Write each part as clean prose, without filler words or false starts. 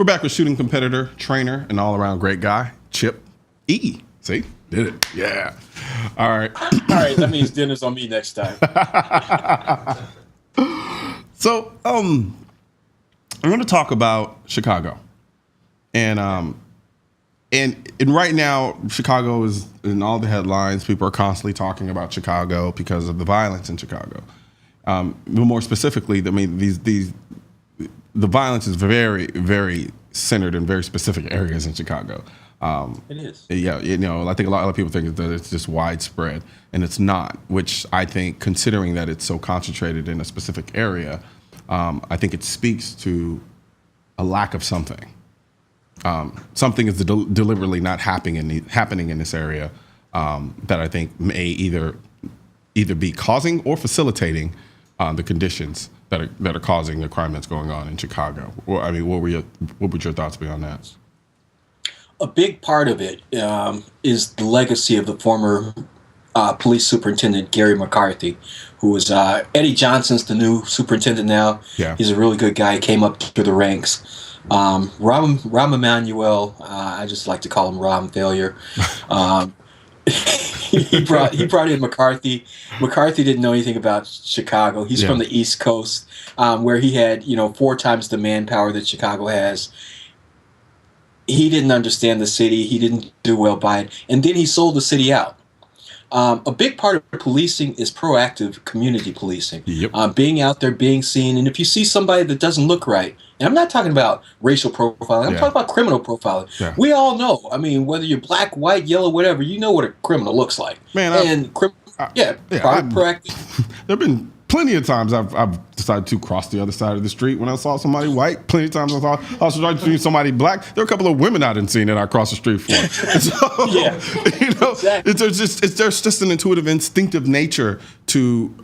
We're back with shooting competitor, trainer, and all-around great guy, Chip E. See? Did it. Yeah. All right. All right, that means dinner's on me next time. So, I'm going to talk about Chicago. And right now, Chicago is in all the headlines. People are constantly talking about Chicago because of the violence in Chicago. But more specifically, I mean, the violence is very, very centered in very specific areas in Chicago. It is. Yeah, I think a lot of people think that it's just widespread, and it's not, which I think, considering that it's so concentrated in a specific area, I think it speaks to a lack of something. Something is deliberately not happening in this area that I think may either be causing or facilitating the conditions that are causing the crime that's going on in Chicago. Well, I mean, what would your thoughts be on that? A big part of it is the legacy of the former police superintendent, Gary McCarthy, who was Eddie Johnson's the new superintendent now. Yeah. He's a really good guy. He came up through the ranks. Rahm Emanuel, I just like to call him Rahm Failure. He brought in McCarthy. McCarthy didn't know anything about Chicago. He's from the East Coast, where he had 4 times the manpower that Chicago has. He didn't understand the city. He didn't do well by it, and then he sold the city out. A big part of policing is proactive community policing. Yep. Being out there, being seen, and if you see somebody that doesn't look right, and I'm not talking about racial profiling, I'm talking about criminal profiling. Yeah. We all know. I mean, whether you're black, white, yellow, whatever, you know what a criminal looks like. Man, proactive. There've been plenty of times I've decided to cross the other side of the street when I saw somebody white. Plenty of times I was trying to see somebody black. There were a couple of women I didn't see that I crossed the street for. So, exactly. There's just an intuitive, instinctive nature to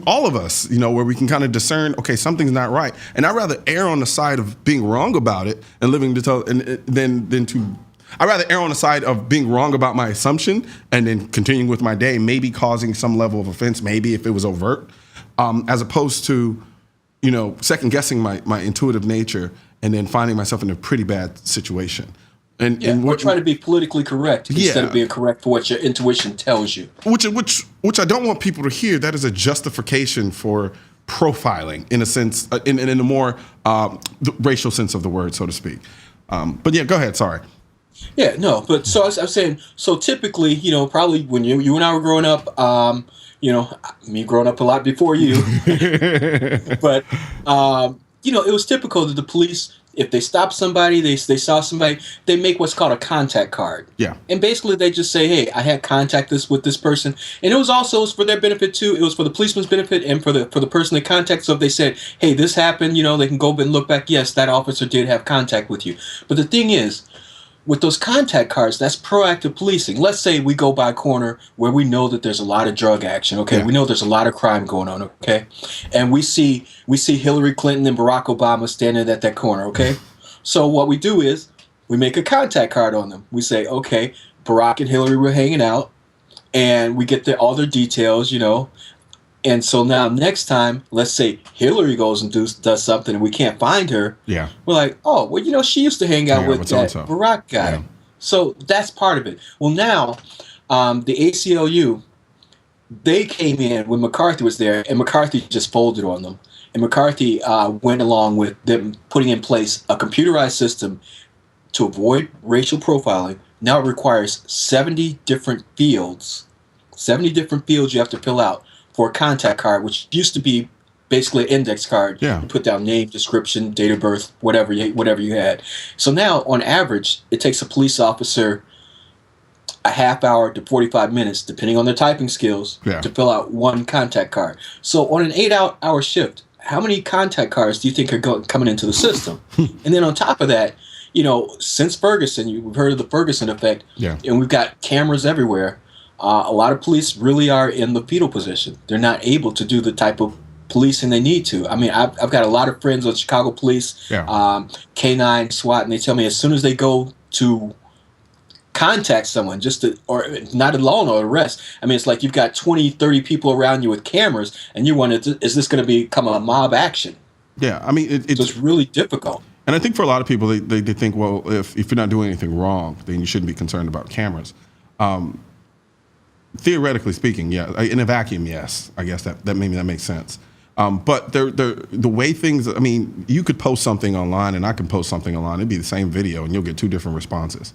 all of us, where we can kind of discern, okay, something's not right. And I'd rather err on the side of being wrong about it and living to tell, I'd rather err on the side of being wrong about my assumption and then continuing with my day, maybe causing some level of offense, maybe if it was overt. As opposed to, second guessing my intuitive nature and then finding myself in a pretty bad situation. And we're trying to be politically correct instead of being correct for what your intuition tells you. Which I don't want people to hear. That is a justification for profiling in a sense, in a more racial sense of the word, so to speak. But yeah, go ahead. Sorry. Yeah, no, but so I was saying, so typically, probably when you and I were growing up, me growing up a lot before you, but, it was typical that the police, if they stopped somebody, they saw somebody, they make what's called a contact card. Yeah. And basically they just say, hey, I had contact with this person. And it was for their benefit too. It was for the policeman's benefit and for the person they contact. So if they said, hey, this happened, they can go and look back. Yes, that officer did have contact with you. But the thing is, with those contact cards, that's proactive policing. Let's say we go by a corner where we know that there's a lot of drug action, okay? Yeah. We know there's a lot of crime going on, okay? And we see Hillary Clinton and Barack Obama standing at that corner, okay? So what we do is we make a contact card on them. We say, okay, Barack and Hillary were hanging out, and we get all their details, And so now next time, let's say Hillary goes and does something and we can't find her. Yeah. We're like, oh, well, she used to hang out with that Barack guy. Yeah. So that's part of it. Well, now the ACLU, they came in when McCarthy was there, and McCarthy just folded on them. And McCarthy went along with them putting in place a computerized system to avoid racial profiling. Now it requires 70 different fields. 70 different fields you have to fill out for a contact card, which used to be basically an index card. Yeah. You put down name, description, date of birth, whatever you had. So now, on average, it takes a police officer a half hour to 45 minutes, depending on their typing skills, to fill out one contact card. So on an 8-hour shift, how many contact cards do you think are coming into the system? And then on top of that, since Ferguson, you've heard of the Ferguson effect, and we've got cameras everywhere. A lot of police really are in the fetal position. They're not able to do the type of policing they need to. I mean, I've got a lot of friends on Chicago police, K9, SWAT, and they tell me as soon as they go to contact someone, or not alone or arrest, I mean, it's like you've got 20, 30 people around you with cameras, and you wonder, is this going to become a mob action? Yeah, I mean, so it's really difficult. And I think for a lot of people, they think, well, if you're not doing anything wrong, then you shouldn't be concerned about cameras. Theoretically speaking, yeah. In a vacuum, yes. I guess that maybe that makes sense. But the way things, I mean, you could post something online and I can post something online. It'd be the same video and you'll get two different responses.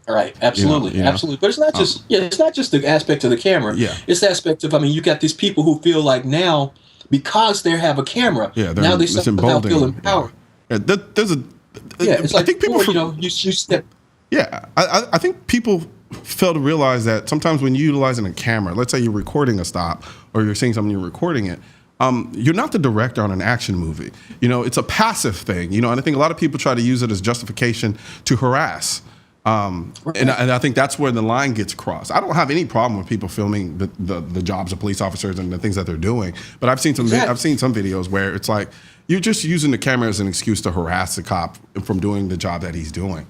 Right, absolutely, absolutely. But it's not just it's not just the aspect of the camera. Yeah. It's the aspect of, I mean, you got these people who feel like now, because they have a camera, now they somehow feel empowered. Yeah, it's like, I think people, you step. Yeah, I think people fail to realize that sometimes when you're utilizing a camera, let's say you're recording a stop or you're seeing something, you're recording it, you're not the director on an action movie. It's a passive thing, and I think a lot of people try to use it as justification to harass. And I think that's where the line gets crossed. I don't have any problem with people filming the jobs of police officers and the things that they're doing, but I've seen some videos where it's like you're just using the camera as an excuse to harass the cop from doing the job that he's doing,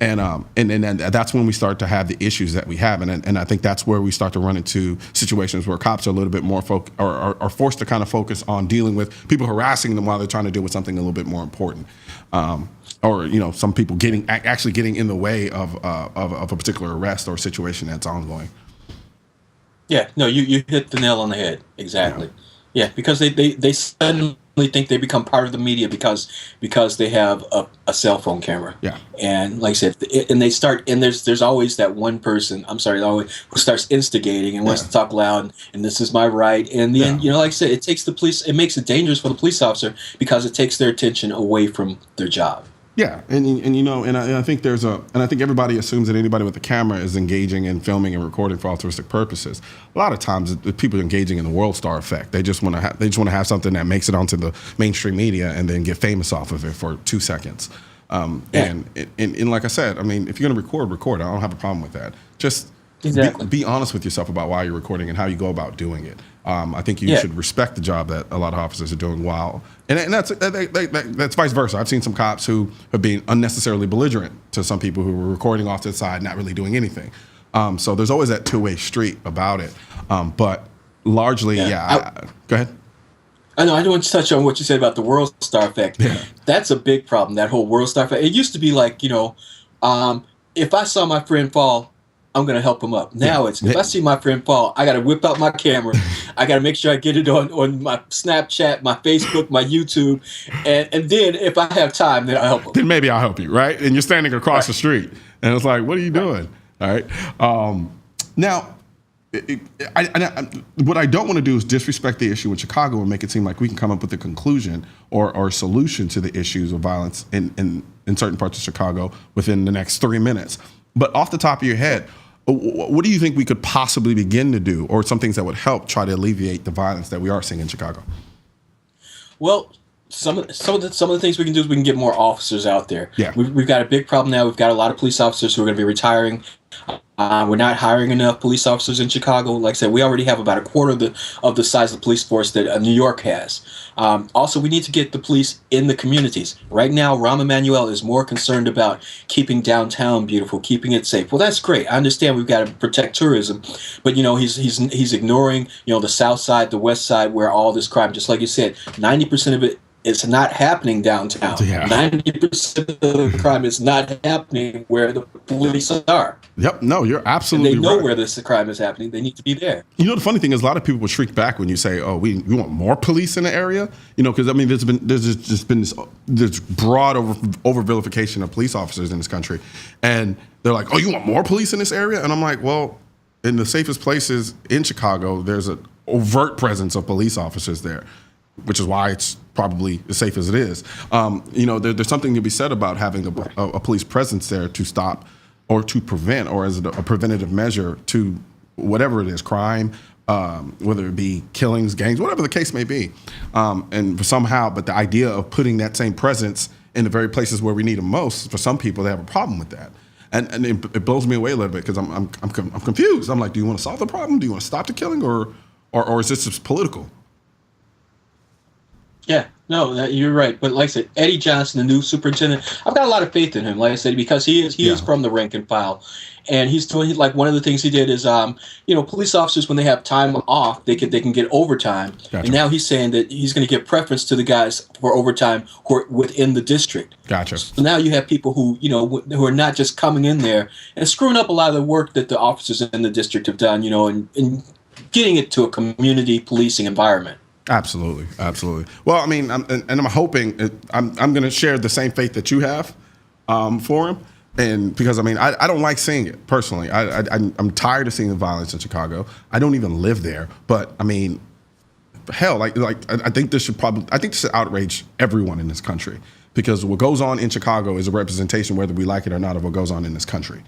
and that's when we start to have the issues that we have, and I think that's where we start to run into situations where cops are a little bit more are forced to kind of focus on dealing with people harassing them while they're trying to deal with something a little bit more important. Or some people actually getting in the way of a particular arrest or situation that's ongoing. Yeah, no, you hit the nail on the head. Exactly. Yeah, because they suddenly think they become part of the media because they have a cell phone camera. Yeah. And like I said, and they start, and there's always that one person, who starts instigating and wants to talk loud, and this is my right. And then, like I said, it makes it dangerous for the police officer because it takes their attention away from their job. Yeah, and I think I think everybody assumes that anybody with a camera is engaging in filming and recording for altruistic purposes. A lot of times, people are engaging in the world star effect. They just want to have something that makes it onto the mainstream media and then get famous off of it for 2 seconds. And like I said, I mean, if you're going to record. I don't have a problem with that. Just be honest with yourself about why you're recording and how you go about doing it. I think you should respect the job that a lot of officers are doing and that's vice versa. I've seen some cops who have been unnecessarily belligerent to some people who were recording off to the side, not really doing anything. So there's always that two-way street about it. But largely, go ahead. I know. I don't want to touch on what you said about the world star effect. Yeah. That's a big problem, that whole world star effect. It used to be like, if I saw my friend fall, I'm going to help him up. Now it's, if I see my friend fall, I got to whip out my camera. I got to make sure I get it on my Snapchat, my Facebook, my YouTube. And then if I have time, then I'll help him. Then maybe I'll help you, right? And you're standing across the street. And it's like, what are you doing? All right. Now, what I don't want to do is disrespect the issue in Chicago and make it seem like we can come up with a conclusion or a solution to the issues of violence in certain parts of Chicago within the next 3 minutes. But off the top of your head, what do you think we could possibly begin to do, or some things that would help try to alleviate the violence that we are seeing in Chicago? Well, some of the things we can do is we can get more officers out there. Yeah. We've got a big problem now. We've got a lot of police officers who are going to be retiring. We're not hiring enough police officers in Chicago. Like I said, we already have about a quarter of the size of the police force that New York has. Also, we need to get the police in the communities. Right now, Rahm Emanuel is more concerned about keeping downtown beautiful, keeping it safe. Well, that's great. I understand we've got to protect tourism, but he's ignoring the South Side, the West Side, where all this crime, just like you said, 90% of it. It's not happening downtown. Yeah. 90% of the crime is not happening where the police are. Yep. No, you're absolutely right. They know where this crime is happening. They need to be there. The funny thing is, a lot of people will shrink back when you say, "Oh, we want more police in the area." Because I mean, there's just been this broad over vilification of police officers in this country, and they're like, "Oh, you want more police in this area?" And I'm like, "Well, in the safest places in Chicago, there's an overt presence of police officers there." Which is why it's probably as safe as it is. There's something to be said about having a police presence there to stop or to prevent, or as a preventative measure to whatever it is, crime, whether it be killings, gangs, whatever the case may be. But the idea of putting that same presence in the very places where we need them most, for some people, they have a problem with that. And it blows me away a little bit because I'm confused. I'm like, do you want to solve the problem? Do you want to stop the killing, or is this just political? Yeah, no, you're right. But like I said, Eddie Johnson, the new superintendent, I've got a lot of faith in him. Like I said, because he is from the rank and file, and he's doing like one of the things he did is police officers, when they have time off, they can get overtime. Gotcha. And now he's saying that he's going to give preference to the guys for overtime who are within the district. Gotcha. So now you have people who who are not just coming in there and screwing up a lot of the work that the officers in the district have done, and getting it to a community policing environment. Absolutely, absolutely. Well, I mean, I'm hoping I'm going to share the same faith that you have for him, and because I don't like seeing it personally. I'm tired of seeing the violence in Chicago. I don't even live there, but I mean, hell, I think this should outrage everyone in this country, because what goes on in Chicago is a representation, whether we like it or not, of what goes on in this country.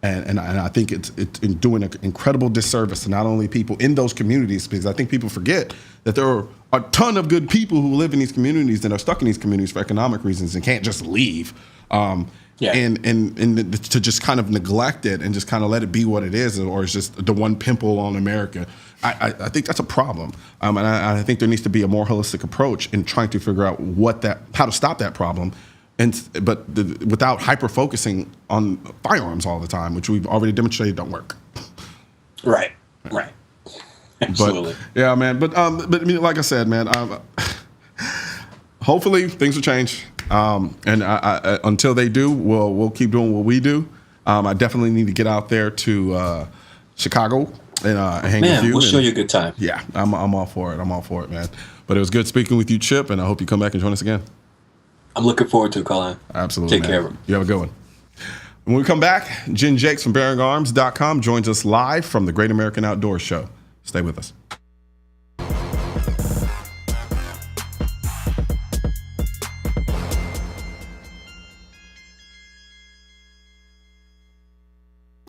And I think it's doing an incredible disservice to not only people in those communities, because I think people forget that there are a ton of good people who live in these communities and are stuck in these communities for economic reasons and can't just leave. And to just kind of neglect it and just kind of let it be what it is, or it's just the one pimple on America. I think that's a problem. And I think there needs to be a more holistic approach in trying to figure out how to stop that problem. But without hyper-focusing on firearms all the time, which we've already demonstrated don't work. Right. Absolutely. But, yeah, man. But I mean, like I said, man, hopefully things will change. And until they do, we'll keep doing what we do. I definitely need to get out there to Chicago and hang with you. We'll show you a good time. Yeah, I'm all for it. I'm all for it, man. But it was good speaking with you, Chip, and I hope you come back and join us again. I'm looking forward to it, Colion. Absolutely. Take care of him. You have a good one. When we come back, Jen Jakes from BearingArms.com joins us live from the Great American Outdoors Show. Stay with us.